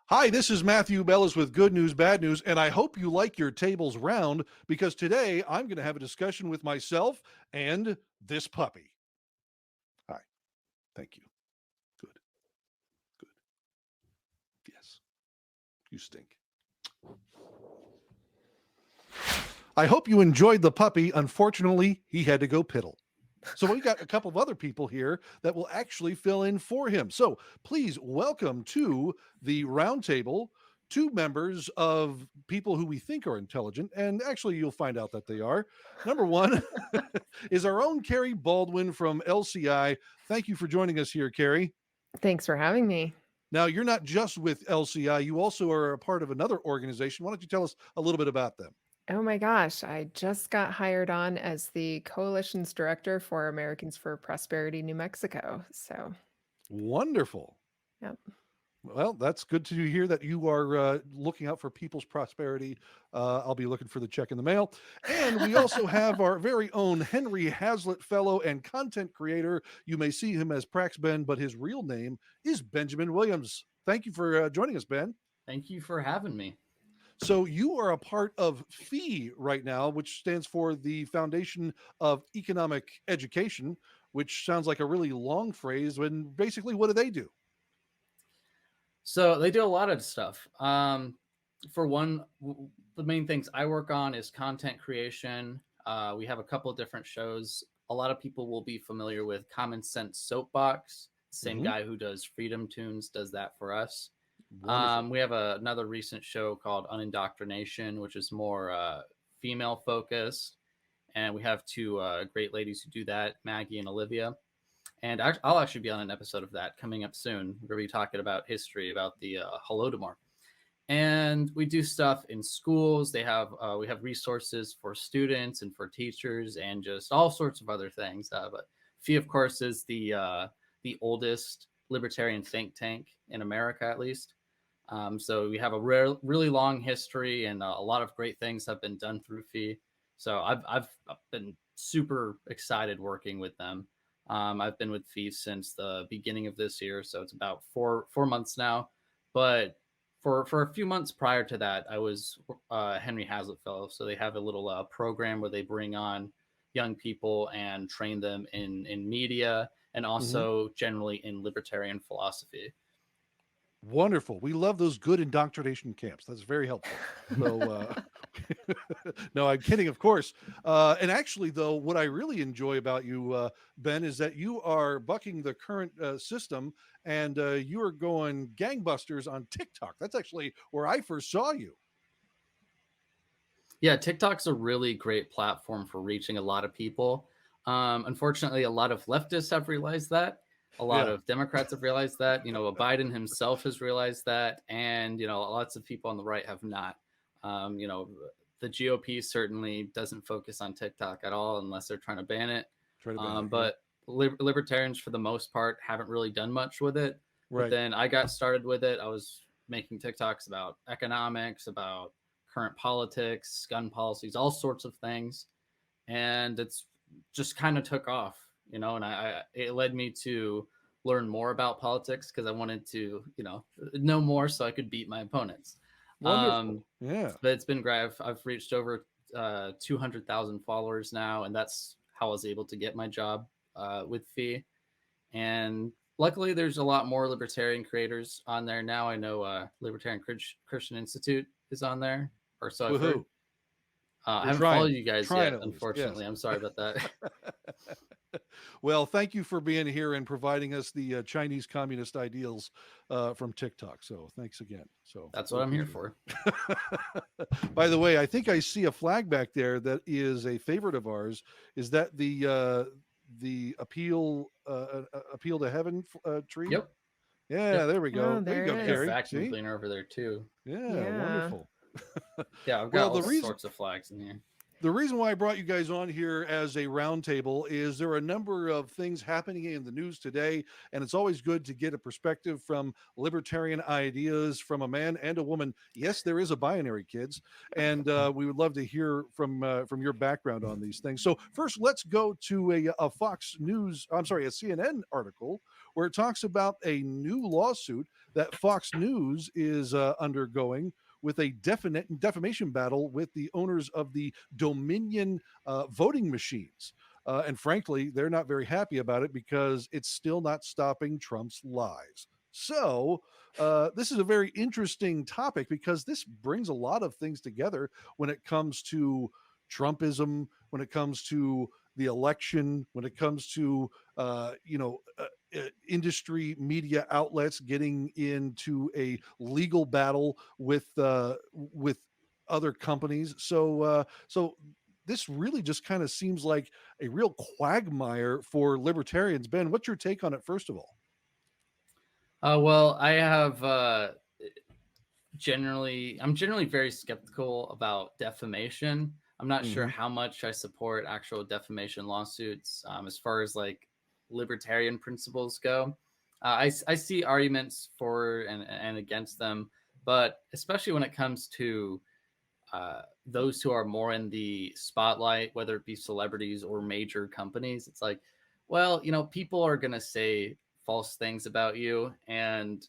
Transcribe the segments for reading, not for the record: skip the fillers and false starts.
Hi, this is Matthew Bellis with Good News, Bad News, and I hope you like your tables round because today I'm going to have a discussion with myself and this puppy. Hi, thank you. Good, good. Yes, you stink. I hope you enjoyed the puppy. Unfortunately, he had to go piddle. So we got a couple of other people here that will actually fill in for him. So please welcome to the roundtable two members of people who we think are intelligent, and actually you'll find out that they are. Number one is our own Kerry Baldwin from LCI. Thank you for joining us here, Kerry. Thanks for having me. Now, you're not just with LCI, you also are a part of another organization. Why don't you tell us a little bit about them? Oh my gosh, I just got hired on as the coalition's director for Americans for Prosperity New Mexico. So, Wonderful. yep. Well, that's good to hear that you are looking out for people's prosperity. I'll be looking for the check in the mail. And we also have our very own Henry Hazlitt Fellow and content creator. You may see him as Prax Ben, but his real name is Benjamin Williams. Thank you for joining us, Ben. Thank you for having me. So you are a part of FEE right now, which stands for the Foundation of Economic Education, which sounds like a really long phrase. And basically, what do they do? So they do a lot of stuff. For one, the main things I work on is content creation. We have a couple of different shows. A lot of people will be familiar with Common Sense Soapbox. Same guy who does Freedom Tunes does that for us. We have another recent show called Unindoctrination, which is more female focused. And we have two great ladies who do that, Maggie and Olivia. And I'll actually be on an episode of that coming up soon. We're going to be talking about history, about the Holodomor. And we do stuff in schools. We have resources for students and for teachers and just all sorts of other things. But FEE, of course, is the oldest libertarian think tank in America, at least. So we have a really long history, and a lot of great things have been done through FEE. So I've been super excited working with them. I've been with FEE since the beginning of this year, so it's about four months now. But for a few months prior to that, I was Henry Hazlitt Fellow. So they have a little program where they bring on young people and train them in media and also generally in libertarian philosophy. Wonderful. We love those good indoctrination camps. That's very helpful. So, no, I'm kidding, of course. And actually, though, what I really enjoy about you, Ben, is that you are bucking the current system and you are going gangbusters on TikTok. That's actually where I first saw you. Yeah, TikTok's a really great platform for reaching a lot of people. Unfortunately, a lot of leftists have realized that. A lot of Democrats have realized that. Biden himself has realized that. And, lots of people on the right have not. The GOP certainly doesn't focus on TikTok at all unless they're trying to ban it. But libertarians, for the most part, haven't really done much with it. Right. But then I got started with it. I was making TikToks about economics, about current politics, gun policies, all sorts of things. And it's just kind of took off. And it led me to learn more about politics because I wanted to, know more so I could beat my opponents. Yeah. But it's been great. I've reached over 200,000 followers now, and that's how I was able to get my job with FEE. And luckily, there's a lot more libertarian creators on there now. I know Libertarian Christian Institute is on there, or so I've heard. I haven't followed you guys yet, unfortunately. Yes. I'm sorry about that. Well, thank you for being here and providing us the Chinese communist ideals from TikTok. So thanks again. So that's what I'm here for. By the way, I think I see a flag back there that is a favorite of ours. Is that the appeal to heaven tree? Yep. Yeah, there we go. Oh, there you go, Kerry. Faction cleaner over there too. Yeah, wonderful. Yeah, I've got all sorts of flags in here. The reason why I brought you guys on here as a roundtable is there are a number of things happening in the news today, and it's always good to get a perspective from libertarian ideas from a man and a woman. Yes, there is a binary, kids, and we would love to hear from your background on these things. So first, let's go to a Fox News, a CNN article where it talks about a new lawsuit that Fox News is undergoing with a defamation battle with the owners of the Dominion voting machines. And frankly, they're not very happy about it because it's still not stopping Trump's lies. So, this is a very interesting topic because this brings a lot of things together when it comes to Trumpism, when it comes to the election, when it comes to industry media outlets getting into a legal battle with other companies. So this really just kind of seems like a real quagmire for libertarians. Ben, what's your take on it, first of all? Well, I have I'm generally very skeptical about defamation. I'm not sure how much I support actual defamation lawsuits as far as like libertarian principles go. I see arguments for and against them, but especially when it comes to those who are more in the spotlight, whether it be celebrities or major companies, it's like, well, people are going to say false things about you, and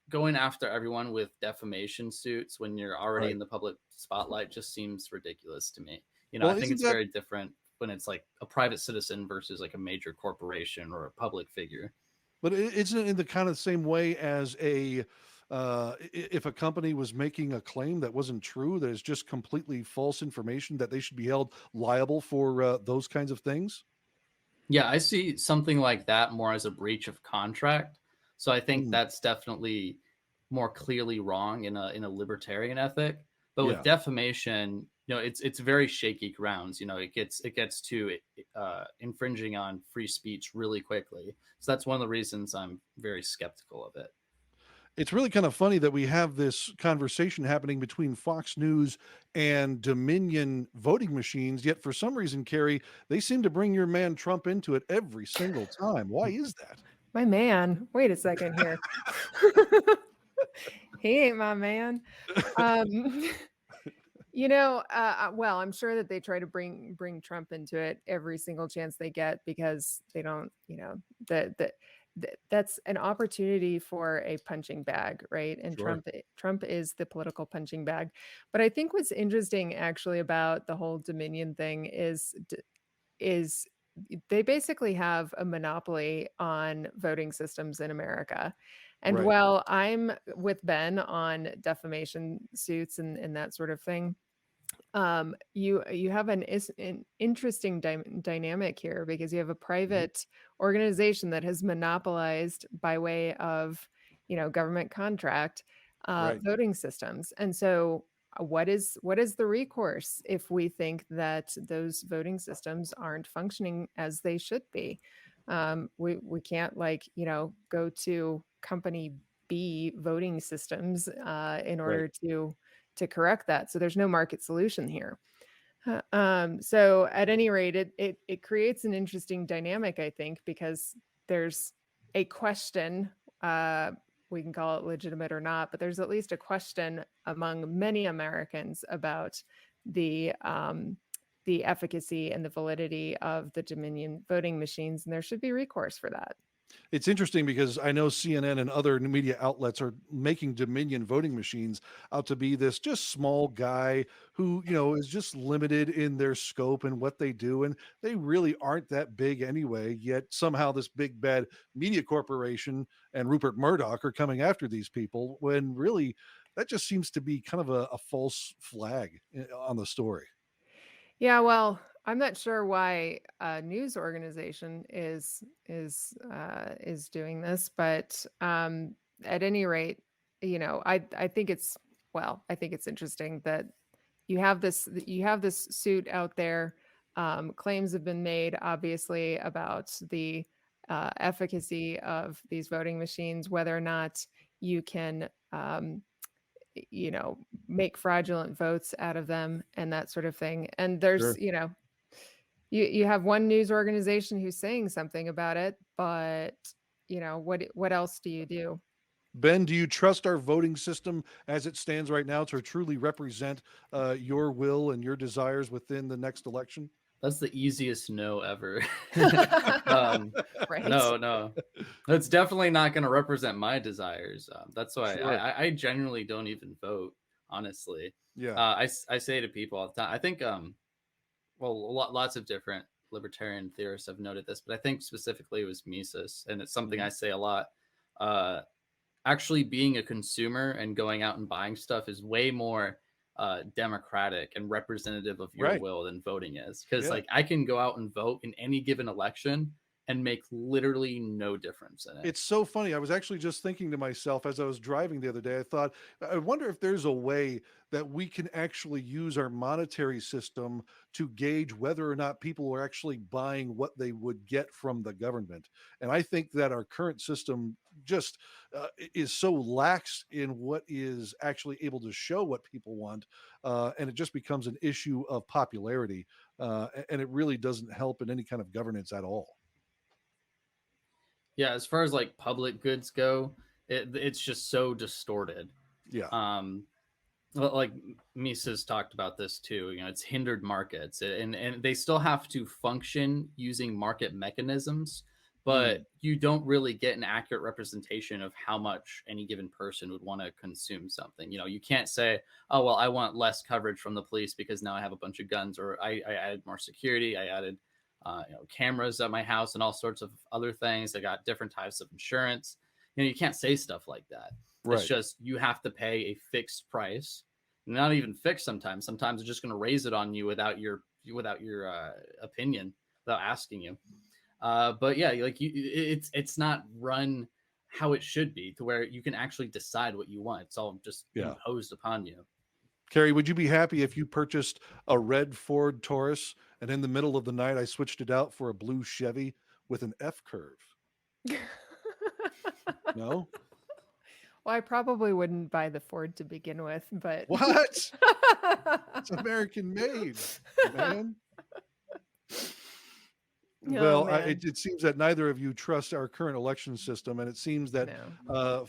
going after everyone with defamation suits when you're already Right. in the public spotlight just seems ridiculous to me. Well, I think isn't it's that very different when it's like a private citizen versus like a major corporation or a public figure. But isn't it in the kind of same way as if a company was making a claim that wasn't true, that is just completely false information, that they should be held liable for those kinds of things? Yeah, I see something like that more as a breach of contract. So I think Mm, that's definitely more clearly wrong in a libertarian ethic. But with yeah. defamation, it's very shaky grounds. It gets to infringing on free speech really quickly. So that's one of the reasons I'm very skeptical of it. It's really kind of funny that we have this conversation happening between Fox News and Dominion voting machines, yet for some reason, Kerry, they seem to bring your man Trump into it every single time. Why is that? My man, wait a second here. He ain't my man. Um, well, I'm sure that they try to bring Trump into it every single chance they get because they don't, that's an opportunity for a punching bag, right? And Sure. Trump is the political punching bag. But I think what's interesting actually about the whole Dominion thing is they basically have a monopoly on voting systems in America. And Right. while I'm with Ben on defamation suits and that sort of thing, you have an interesting dynamic here because you have a Mhm. private organization that has monopolized by way of government contract Right. voting systems. And so what is the recourse if we think that those voting systems aren't functioning as they should be? We can't go to company B voting systems in Right. order to correct that. So there's no market solution here. So at any rate, it creates an interesting dynamic, I think, because there's a question, we can call it legitimate or not, but there's at least a question among many Americans about the efficacy and the validity of the Dominion voting machines, and there should be recourse for that. It's interesting because I know CNN and other media outlets are making Dominion voting machines out to be this just small guy who, is just limited in their scope and what they do. And they really aren't that big anyway. Yet somehow this big bad media corporation and Rupert Murdoch are coming after these people when really that just seems to be kind of a false flag on the story. Yeah, well, I'm not sure why a news organization is doing this, but at any rate, I think I think it's interesting that you have this suit out there. Claims have been made, obviously, about the efficacy of these voting machines, whether or not you can make fraudulent votes out of them and that sort of thing. And there's, Sure. you have one news organization who's saying something about it, but what else do you do? Ben, do you trust our voting system as it stands right now to truly represent your will and your desires within the next election? That's the easiest no ever. Right. No, that's definitely not going to represent my desires. That's why Sure. I genuinely don't even vote. Honestly, Yeah. I say to people all the time. I think well, lots of different libertarian theorists have noted this, but I think specifically it was Mises, and it's something I say a lot. Actually, being a consumer and going out and buying stuff is way more democratic and representative of your Right. will than voting is. Because Yeah. like I can go out and vote in any given election and make literally no difference in it. It's so funny. I was actually just thinking to myself as I was driving the other day, I thought, I wonder if there's a way that we can actually use our monetary system to gauge whether or not people are actually buying what they would get from the government. And I think that our current system just is so lax in what is actually able to show what people want. And it just becomes an issue of popularity. And it really doesn't help in any kind of governance at all. Yeah, as far as like public goods go, it's just so distorted. Yeah. Like Mises talked about this too. You know, it's hindered markets, and they still have to function using market mechanisms, but you don't really get an accurate representation of how much any given person would want to consume something. You know, you can't say, oh well, I want less coverage from the police because now I have a bunch of guns, or I added more security, I added cameras at my house and all sorts of other things. I got different types of insurance. You know, you can't say stuff like that. Right. It's just you have to pay a fixed price. Not even fixed sometimes. Sometimes they're just going to raise it on you without your opinion, without asking you. But yeah, like it's not run how it should be, to where you can actually decide what you want. It's all just imposed upon you. Kerry, would you be happy if you purchased a red Ford Taurus and in the middle of the night I switched it out for a blue Chevy with an F curve? No? Well, I probably wouldn't buy the Ford to begin with, but What? It's American made, man. Well, it seems that neither of you trust our current election system, and it seems that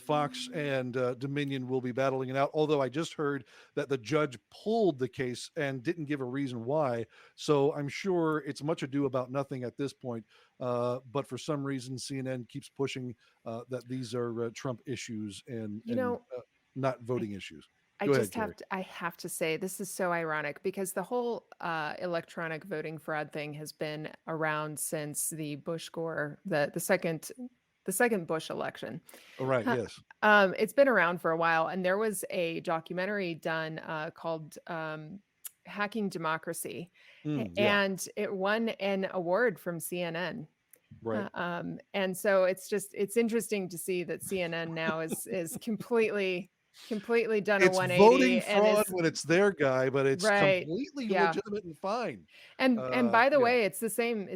Fox and Dominion will be battling it out. Although I just heard that the judge pulled the case and didn't give a reason why. So I'm sure it's much ado about nothing at this point. But for some reason, CNN keeps pushing that these are Trump issues and not voting issues. I have to say, this is so ironic because the whole electronic voting fraud thing has been around since the Bush-Gore, the second Bush election. Oh, right. Yes. It's been around for a while, and there was a documentary done called Hacking Democracy, and it won an award from CNN. Right. And so it's interesting to see that CNN now is completely done it's a 180. Voting fraud when it's their guy, but it's completely legitimate and fine. And by the way, it's the same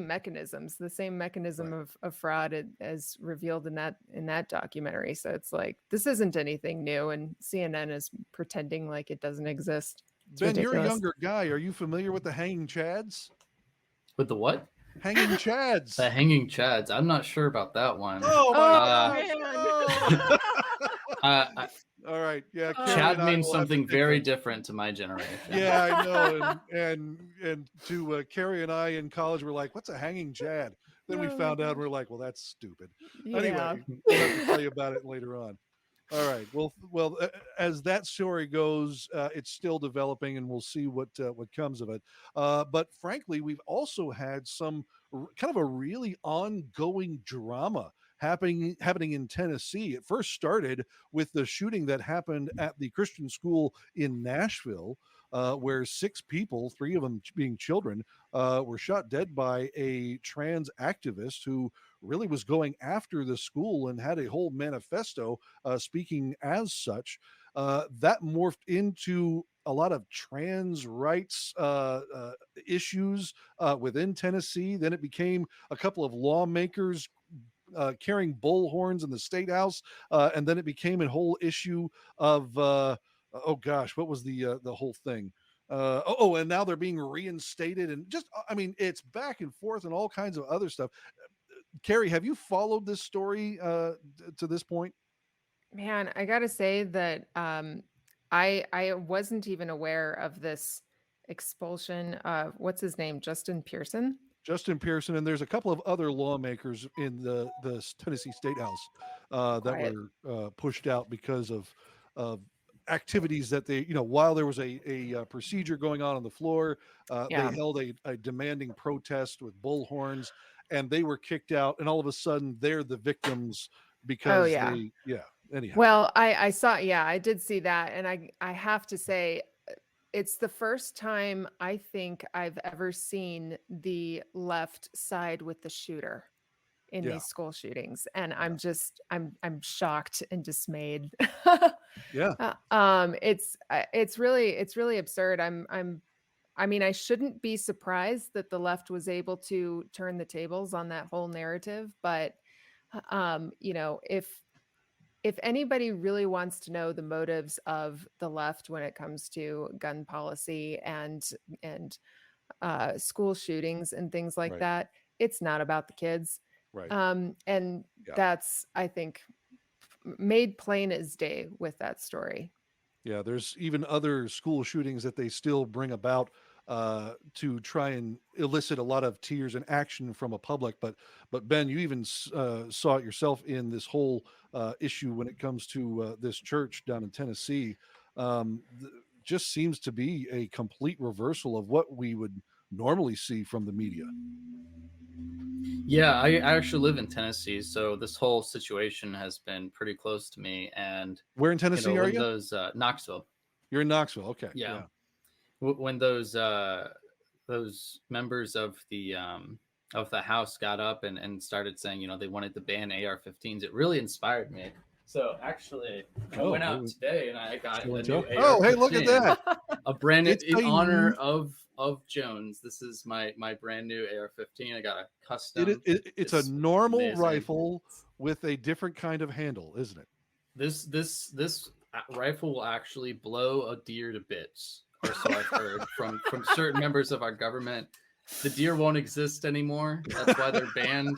mechanisms, the same mechanism of fraud as revealed in that documentary. So it's like, this isn't anything new, and CNN is pretending like it doesn't exist. It's Ben, ridiculous. You're a younger guy. Are you familiar with the hanging chads? With the what? Hanging chads. The hanging chads. I'm not sure about that one. Oh my God. All right. Yeah. Chad means something very different to my generation. Yeah, I know. And to Kerry and I in college, we're like, what's a hanging chad? Then we found out, and we're like, well, that's stupid. Anyway, we'll have to tell you about it later on. All right. Well, as that story goes, it's still developing, and we'll see what comes of it. But frankly, we've also had some kind of a really ongoing drama happening in Tennessee. It first started with the shooting that happened at the Christian school in Nashville, where 6 people, 3 of them being children, were shot dead by a trans activist who really was going after the school and had a whole manifesto speaking as such. That morphed into a lot of trans rights issues within Tennessee. Then it became a couple of lawmakers carrying bullhorns in the state house, and then it became a whole issue of oh gosh, what was the whole thing? And now they're being reinstated, and just it's back and forth and all kinds of other stuff. Kerry, have you followed this story to this point? Man, I gotta say that I wasn't even aware of this expulsion of, what's his name? Justin Pearson? Justin Pearson, and there's a couple of other lawmakers in the Tennessee State House that Quiet. were pushed out because of activities that they, while there was a procedure going on the floor, they Yeah. held a demanding protest with bullhorns, and they were kicked out. And all of a sudden, they're the victims Oh, because yeah. Anyhow, Well, I saw, yeah, I did see that. And I have to say, it's the first time I think I've ever seen the left side with the shooter in Yeah. these school shootings. And Yeah. I'm shocked and dismayed. Yeah. It's really absurd. I mean, I shouldn't be surprised that the left was able to turn the tables on that whole narrative, but if anybody really wants to know the motives of the left when it comes to gun policy and school shootings and things like Right. that, it's not about the kids. Right. And Yeah. that's, I think, made plain as day with that story. Yeah, there's even other school shootings that they still bring about to try and elicit a lot of tears and action from a public. But Ben, you even saw it yourself in this whole issue when it comes to this church down in Tennessee. Just seems to be a complete reversal of what we would normally see from the media. Yeah, I actually live in Tennessee, so this whole situation has been pretty close to me. And Where in Tennessee are when you? those Knoxville. You're in Knoxville. Okay. Yeah. When those members of the House got up and started saying, they wanted to ban AR-15s, it really inspired me. So actually, I went out today and I got a new AR-15. Oh, hey, look at that! A brand new, It's in a honor of Jones. This is my brand new AR-15. I got a custom. It's a normal rifle with a different kind of handle, isn't it? This rifle will actually blow a deer to bits, or so I've heard from certain members of our government. The deer won't exist anymore. That's why they're banned.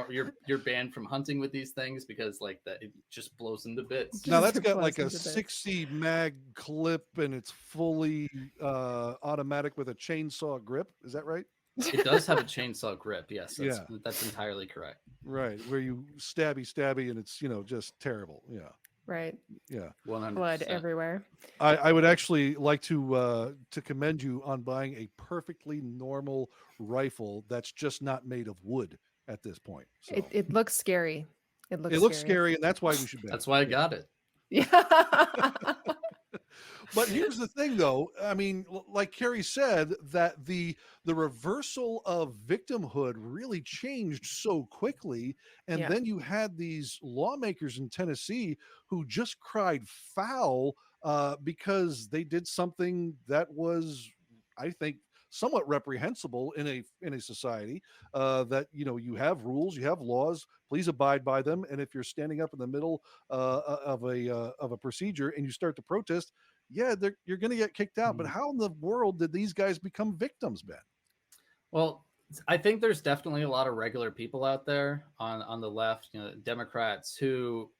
You're banned from hunting with these things because it just blows into bits. Now that's got like a 60 mag clip and it's fully automatic with a chainsaw grip. Is that right? It does have a chainsaw grip. Yes, that's entirely correct. Right, where you stabby and it's just terrible. Yeah. Right. Yeah. 100%. Blood everywhere. I would actually like to commend you on buying a perfectly normal rifle that's just not made of wood at this point. So. It looks scary. It looks scary, and that's why we should ban. That's why I got it. Yeah. But here's the thing, though. I mean, like Kerry said, that the reversal of victimhood really changed so quickly. And then you had these lawmakers in Tennessee who just cried foul because they did something that was, I think, somewhat reprehensible in a society that you have rules, you have laws, please abide by them. And if you're standing up in the middle of a procedure and you start to protest, you're going to get kicked out. But how in the world did these guys become victims, Ben? Well, I think there's definitely a lot of regular people out there on the left, Democrats who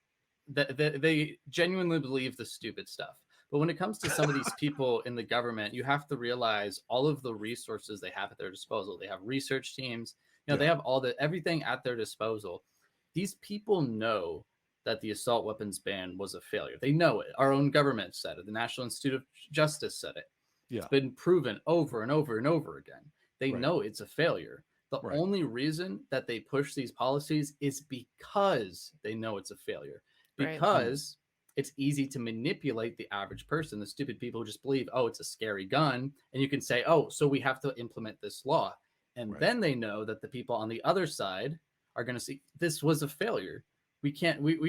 they genuinely believe the stupid stuff. But when it comes to some of these people in the government, you have to realize all of the resources they have at their disposal. They have research teams, they have everything at their disposal. These people know that the assault weapons ban was a failure. They know it. Our own government said it. The National Institute of Justice said it. Yeah. It's been proven over and over and over again. They know it's a failure. The only reason that they push these policies is because they know it's a failure. Because it's easy to manipulate the average person. The stupid people just believe, it's a scary gun. And you can say, so we have to implement this law. And then they know that the people on the other side are going to see this was a failure. We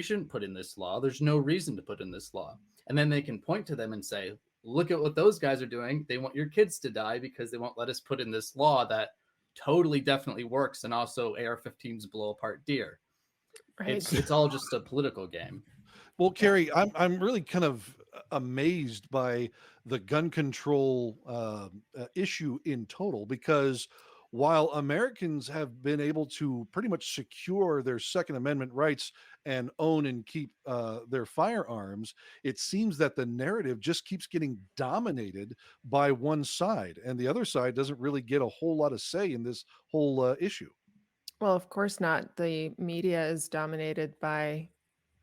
shouldn't put in this law. There's no reason to put in this law. And then they can point to them and say, look at what those guys are doing. They want your kids to die because they won't let us put in this law that totally definitely works. And also AR-15s blow apart deer. It's all just a political game. Well, Kerry, I'm really kind of amazed by the gun control issue in total, because while Americans have been able to pretty much secure their Second Amendment rights and own and keep their firearms, it seems that the narrative just keeps getting dominated by one side, and the other side doesn't really get a whole lot of say in this whole issue. Well, of course not. The media is dominated by,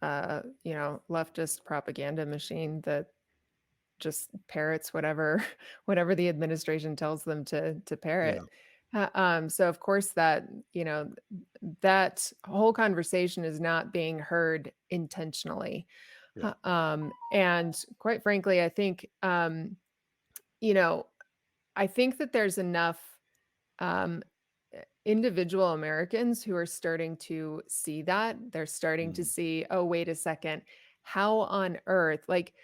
leftist propaganda machine that just parrots whatever whatever the administration tells them to Yeah, parrot. So of course that that whole conversation is not being heard intentionally. yeah. And quite frankly, I think you know I think that there's enough um, individual Americans who are starting to see that. They're starting to Mm, see, oh, wait a second, how on earth, like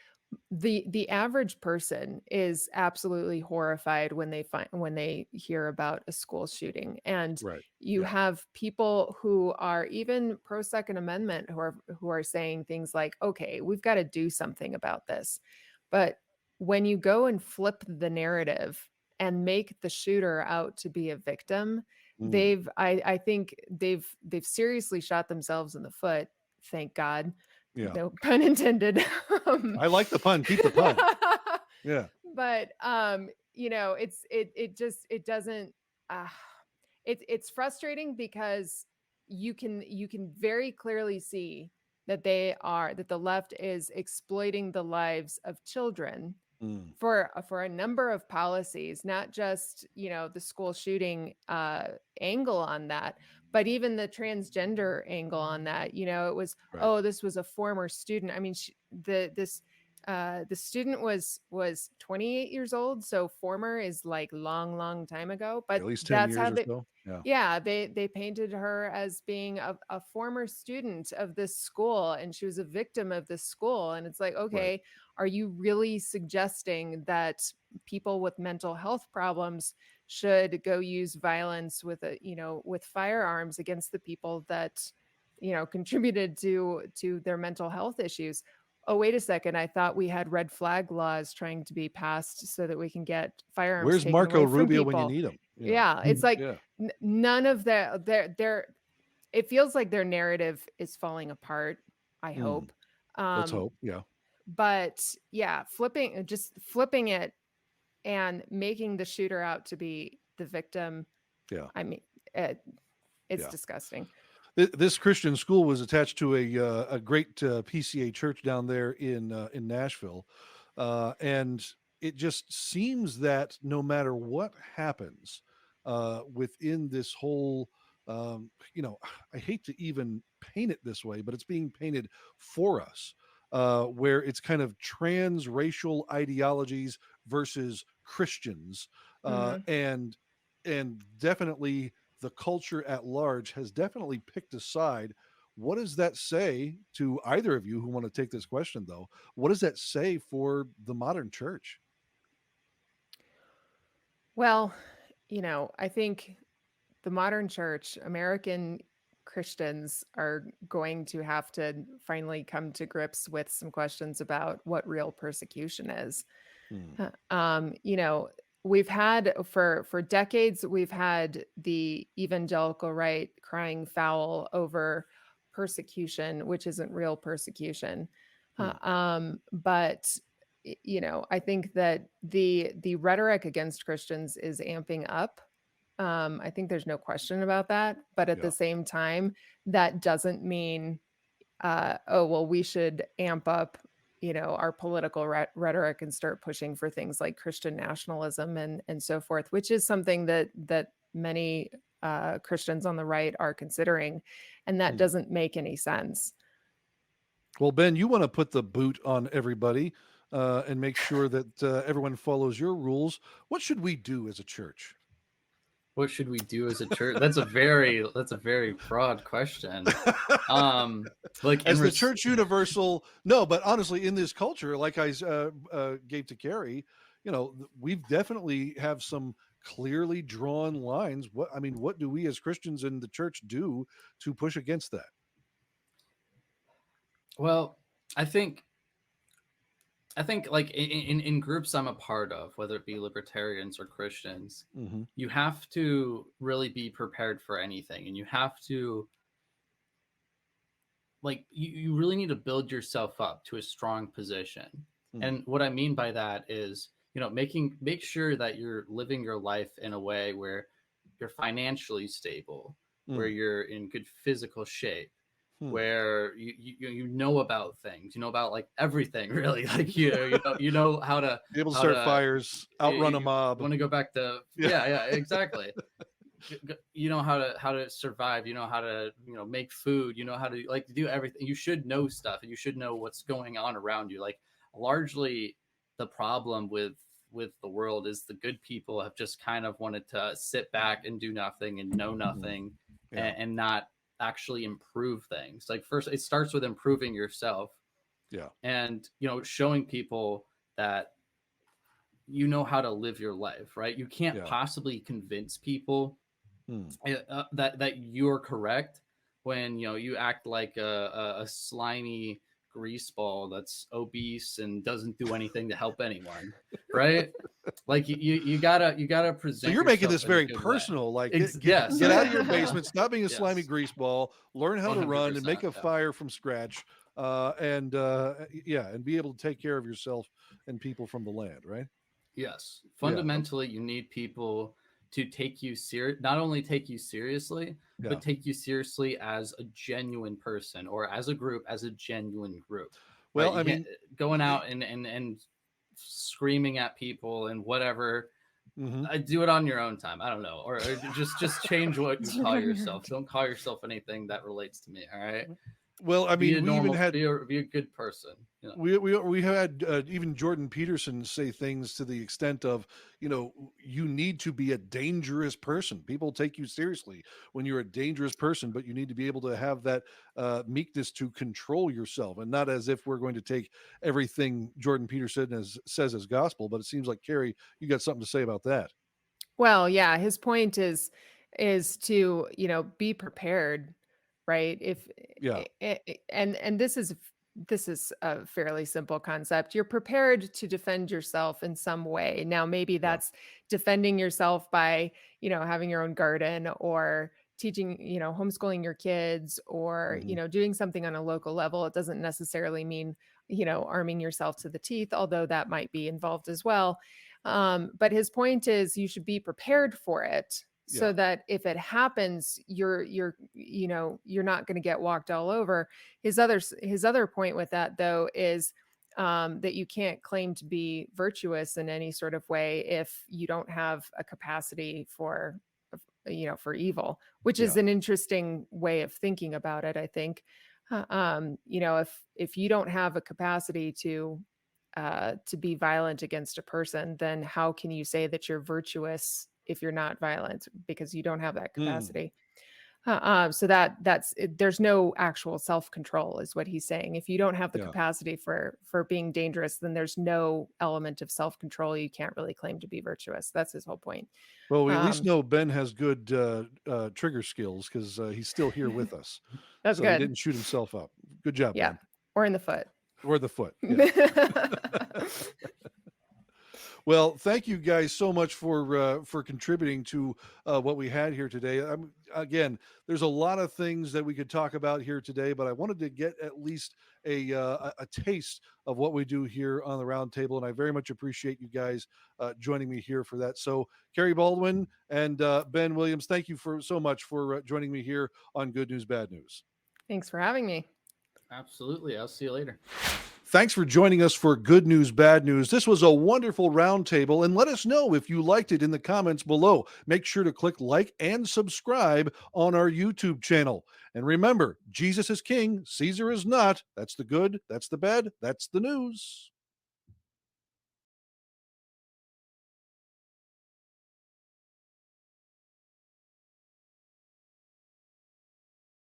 the average person is absolutely horrified when they hear about a school shooting. And right. you Yeah. have people who are even pro Second Amendment who are saying things like, okay, we've got to do something about this. But when you go and flip the narrative and make the shooter out to be a victim, Mm, I think they've seriously shot themselves in the foot. Thank God. yeah. No pun intended. I like the pun. Keep the pun. Yeah. But it doesn't uh, it's frustrating because you can very clearly see that the left is exploiting the lives of children Mm, for a number of policies, not just the school shooting angle on that, but even the transgender angle on that. It was, right. oh, this was a former student. I mean, the student was 28 years old, so former is like long time ago. But At least 10 that's years how or they so. Yeah. yeah, they painted her as being a former student of this school, and she was a victim of this school. And it's like, Right. okay, are you really suggesting that people with mental health problems should go use violence with firearms against the people that contributed to their mental health issues? Oh, wait a second, I thought we had red flag laws trying to be passed so that we can get firearms Where's taken Marco away from Rubio when you people. need him? Yeah, it's like Yeah. none of their it feels like their narrative is falling apart, I Mm, hope. let's um hope. Yeah. but yeah, flipping it and making the shooter out to be the victim, Yeah. I mean, it's Yeah. disgusting. This Christian school was attached to a great PCA church down there in Nashville, and it just seems that no matter what happens within this whole, I hate to even paint it this way, but it's being painted for us, where it's kind of transracial ideologies versus Christians, Hmm. and definitely the culture at large has definitely picked a side. What does that say to either of you who want to take this question, though? What does that say for the modern church? Well, I think the modern church, American Christians, are going to have to finally come to grips with some questions about what real persecution is. Hmm. We've had for decades, we've had the evangelical right crying foul over persecution, which isn't real persecution. Hmm. But I think that the rhetoric against Christians is amping up. I think there's no question about that. But at the Yeah. same time, that doesn't mean, oh, well, we should amp up, our political rhetoric and start pushing for things like Christian nationalism and so forth, which is something that many Christians on the right are considering, and that Hmm. doesn't make any sense. Well, Ben, you want to put the boot on everybody and make sure that everyone follows your rules. What should we do as a church? What should we do as a church? That's a very broad question. Like As the church universal, no, but honestly, in this culture, like I gave to Kerry, we've definitely have some clearly drawn lines. What do we as Christians in the church do to push against that? well, I think like in groups I'm a part of, whether it be libertarians or Christians, Mm-hmm. you have to really be prepared for anything, and you have to like you really need to build yourself up to a strong position. And what I mean by that is, make sure that you're living your life in a way where you're financially stable, where you're in good physical shape, where you know about things, about like everything really, like you know how to Be able to start fires, outrun a mob. Want to go back to yeah exactly. You know how to survive, how to make food, how to like do everything. You should know stuff, and you should know what's going on around you. Like, largely the problem with the world is the good people have just kind of wanted to sit back and do nothing and know nothing, and not actually improve things. Like, first it starts with improving yourself, and showing people that you know how to live your life, right? You can't possibly convince people that you're correct when you act like a slimy grease ball that's obese and doesn't do anything to help anyone, right? Like, you gotta present. So you're making this yourself in a very good personal. way. Like, Yes. get out of your basement, stop being a slimy Yes. grease ball, learn how to run and make a 100%, fire from scratch, and be able to take care of yourself and people from the land, right? Yes. Fundamentally, you need people to take you not only take you seriously, but take you seriously as a genuine person, or as a group, as a genuine group. Well, right? I mean, going out and screaming at people and whatever. Do it on your own time. I don't know, or just change what you call yourself. Don't call yourself anything that relates to me. All right. Well, I mean, we even had be a good person. We had even Jordan Peterson say things to the extent of, you need to be a dangerous person. People take you seriously when you're a dangerous person, but you need to be able to have that meekness to control yourself, and not as if we're going to take everything Jordan Peterson says as gospel. But it seems like, Kerry, you got something to say about that. Well, yeah, his point is to, be prepared, right? And this is a fairly simple concept. You're prepared to defend yourself in some way. Now, maybe that's defending yourself by, having your own garden, or teaching, homeschooling your kids, or, doing something on a local level. It doesn't necessarily mean, arming yourself to the teeth, although that might be involved as well. But his point is you should be prepared for it, so that if it happens, you're not going to get walked all over. His other point with that, though, is that you can't claim to be virtuous in any sort of way if you don't have a capacity for evil, which is an interesting way of thinking about it, I think. If you don't have a capacity to be violent against a person, then how can you say that you're virtuous if you're not violent, because you don't have that capacity? So that's it. There's no actual self-control, is what he's saying. If you don't have the capacity for being dangerous, then there's no element of self-control. You can't really claim to be virtuous. That's his whole point. Well, we at least know Ben has good trigger skills, because he's still here with us. That's so good. He didn't shoot himself up. Good job, Ben. Or in the foot. Or the foot. Yeah. Well, thank you guys so much for contributing to what we had here today. Again, there's a lot of things that we could talk about here today, but I wanted to get at least a taste of what we do here on the Roundtable, and I very much appreciate you guys joining me here for that. So, Kerry Baldwin and Ben Williams, thank you so much for joining me here on Good News, Bad News. Thanks for having me. Absolutely. I'll see you later. Thanks for joining us for Good News, Bad News. This was a wonderful roundtable, and let us know if you liked it in the comments below. Make sure to click like and subscribe on our YouTube channel. And remember, Jesus is king, Caesar is not. That's the good, that's the bad, that's the news.